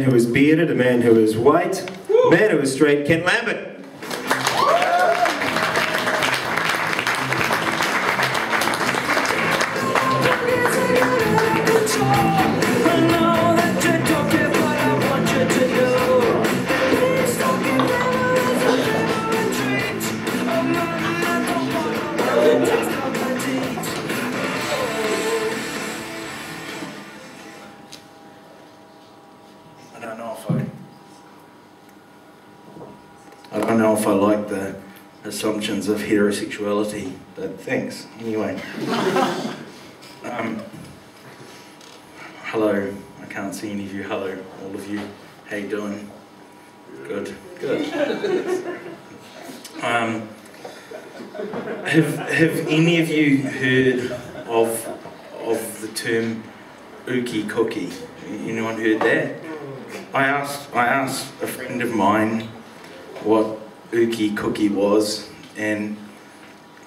man who is bearded, a man who is white, a man who is straight, Ken Lambert. I don't know if I like the assumptions of heterosexuality, but thanks, anyway. Hello, I can't see any of you. Hello, all of you. How you doing? Good, good. Have any of you heard of the term Ookie cookie? Anyone heard that? I asked a friend of mine what Ookie cookie was, and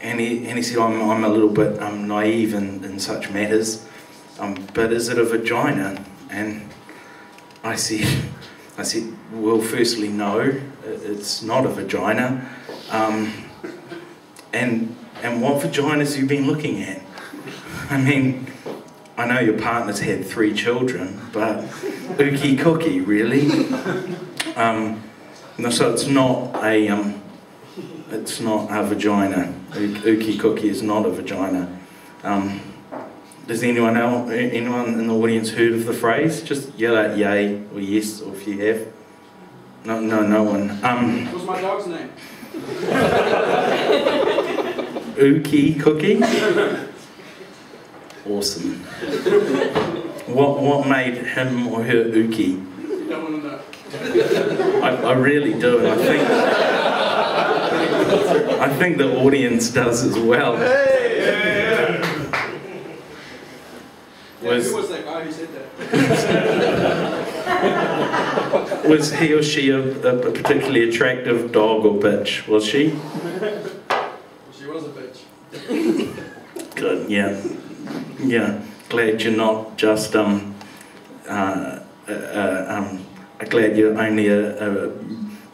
he said, I'm a little bit naive in such matters, but is it a vagina? And I said, well, firstly, no, it's not a vagina. And what vaginas have you been looking at? I mean, I know your partner's had 3 children, but Ookie cookie, really? No, so it's not a vagina. Ookie cookie is not a vagina. Does anyone in the audience heard of the phrase? Just yell out yay or yes, or if you have. No one. What's my dog's name? Ookie cookie. Awesome. What made him or her Ookie? You don't want to know. I really do, and I think the audience does as well. Who was that guy who said that? Was he or she a particularly attractive dog or bitch? Was she? She was a bitch. Good, yeah. Glad you're not just glad you're only a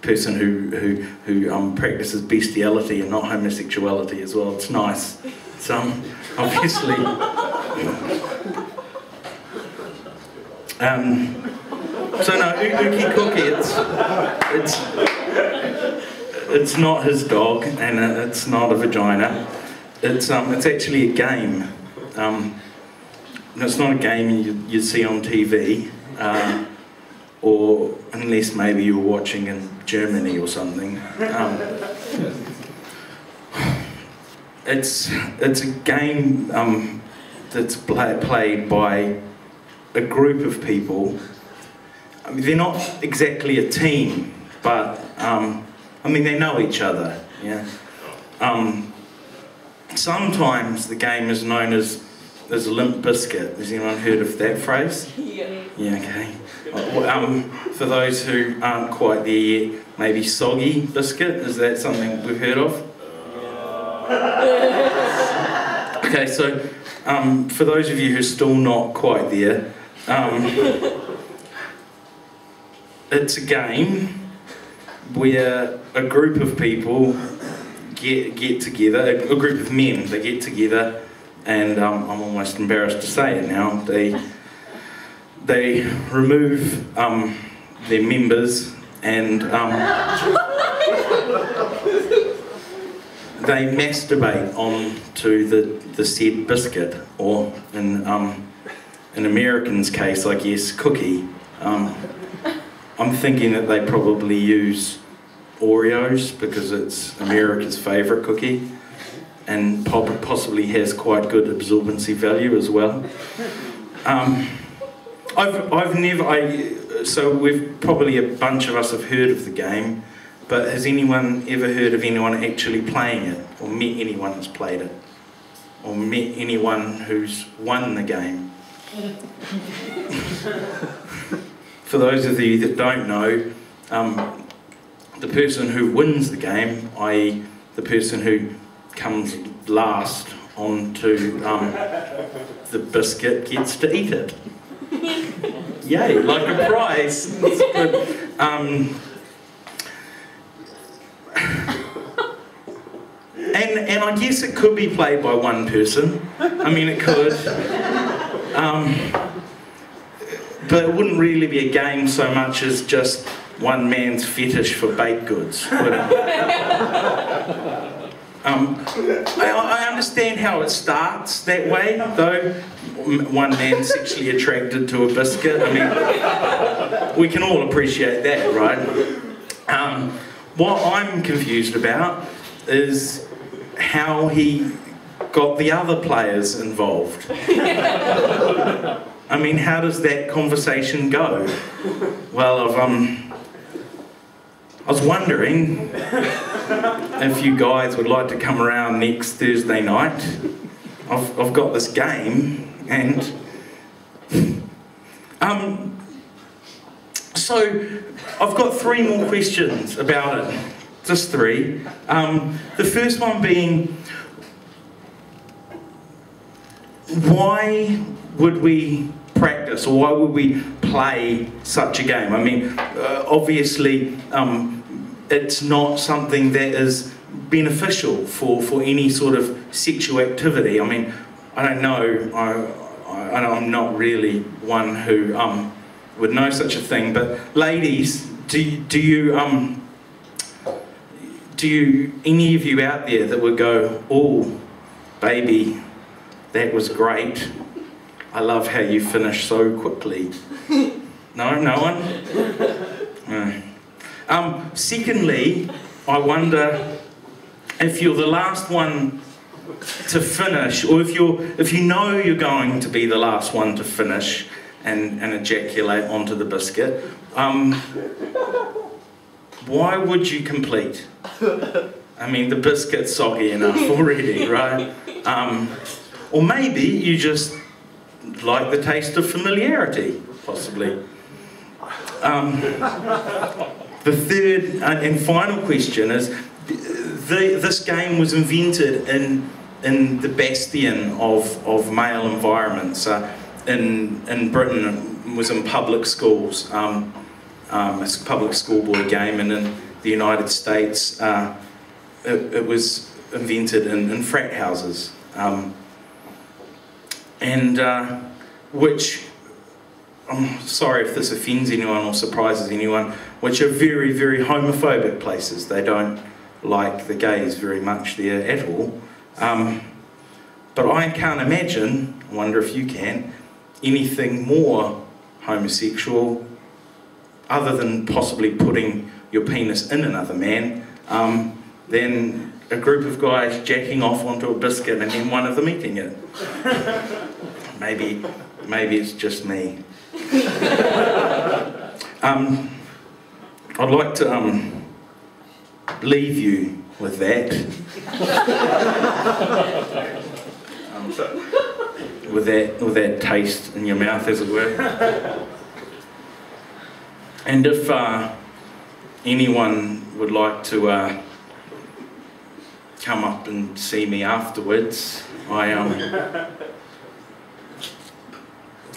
person who practices bestiality and not homosexuality as well. It's nice. It's obviously. So no, Ookie cookie. It's not his dog, and it's not a vagina. It's actually a game. And it's not a game you see on TV. Or unless maybe you were watching in Germany or something. It's a game that's played by a group of people. I mean, they're not exactly a team, but I mean, they know each other. Yeah. Sometimes the game is known as Limp Biscuit. Has anyone heard of that phrase? Yeah. Yeah, okay. For those who aren't quite there yet, maybe soggy biscuit, is that something we've heard of? Okay, so for those of you who are still not quite there, it's a game where a group of people get together, a group of men, they get together, and I'm almost embarrassed to say it now, they remove their members and they masturbate onto the said biscuit, or in Americans' case, I guess, cookie. I'm thinking that they probably use Oreos because it's America's favourite cookie and possibly has quite good absorbency value as well. So we've probably a bunch of us have heard of the game, but has anyone ever heard of anyone actually playing it, or met anyone who's played it, or met anyone who's won the game? For those of you that don't know, the person who wins the game, i.e. the person who comes last onto the biscuit, gets to eat it. yay, like a prize. It's good. And I guess it could be played by one person. I mean, it could. But it wouldn't really be a game so much as just one man's fetish for baked goods, would it? I understand how it starts that way, though. One man sexually attracted to a biscuit. I mean, we can all appreciate that, right? What I'm confused about is how he got the other players involved. I mean, how does that conversation go? Well, I was wondering if you guys would like to come around next Thursday night. I've got this game, and so I've got 3 more questions about it. Just 3. The first one being, why would we practice, or why would we play such a game? I mean, obviously, it's not something that is beneficial for any sort of sexual activity. I mean, I don't know, I'm not really one who would know such a thing, but ladies, do you any of you out there that would go, oh, baby, that was great. I love how you finish so quickly. No? No one? No. Secondly, I wonder if you're the last one to finish, or if you know you're going to be the last one to finish and ejaculate onto the biscuit, why would you complete? I mean, the biscuit's soggy enough already, right? Or maybe you just like the taste of familiarity, possibly. The third and final question is, this game was invented in the bastion of male environments. In Britain, it was in public schools. It's a public schoolboy game, and in the United States, it was invented in frat houses. Which, I'm sorry if this offends anyone or surprises anyone, which are very, very homophobic places. They don't like the gays very much there at all. But I can't imagine, I wonder if you can, anything more homosexual, other than possibly putting your penis in another man, than a group of guys jacking off onto a biscuit and then one of them eating it. Maybe it's just me. I'd like to leave you with that. With that taste in your mouth, as it were. And if anyone would like to come up and see me afterwards, I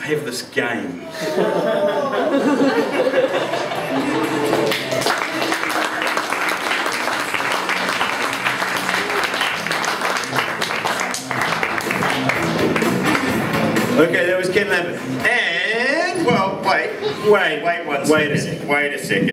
have this game. Okay, that was Ken Lambert. And, well, wait a second.